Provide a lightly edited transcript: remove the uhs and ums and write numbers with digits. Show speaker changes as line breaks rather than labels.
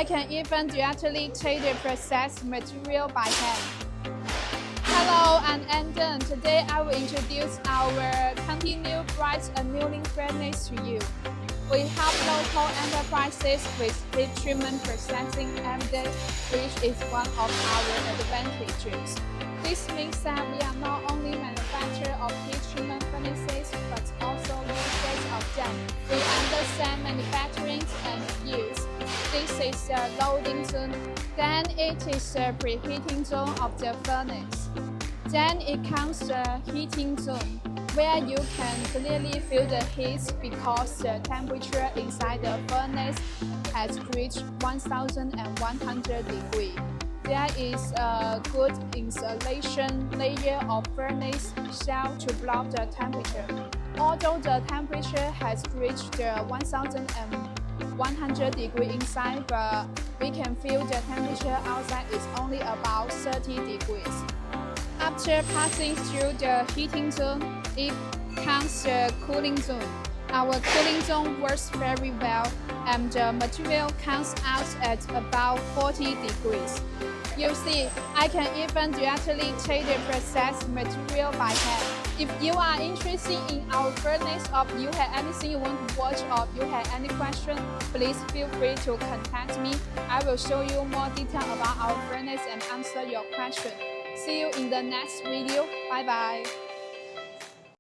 I can even directly take the processed material by hand. Hello, I'm Annealing. Today I will introduce our continuous bright annealing furnace to you. We help local enterprises with heat treatment processing methods, which is one of our advantages. This means that we are not only manufacturers of heat treatment furnaces, but also users of them. We understand manufacturing and use. This is the loading zone. Then it is the preheating zone of the furnace. Then it comes the heating zone, where you can clearly feel the heat because the temperature inside the furnace has reached 1100 degrees. There is a good insulation layer of furnace shell to block the temperature. Although the temperature has reached the 1100 degrees inside, but we can feel the temperature outside is only about 30 degrees. After passing through the heating zone, it comes the cooling zone. Our cooling zone works very well, and the material comes out at about 40 degrees. You see, I can even directly take the processed material by hand. If you are interested in our furnace, or you have anything you want to watch, or you have any question, please feel free to contact me. I will show you more detail about our furnace and answer your question. See you in the next video. Bye bye.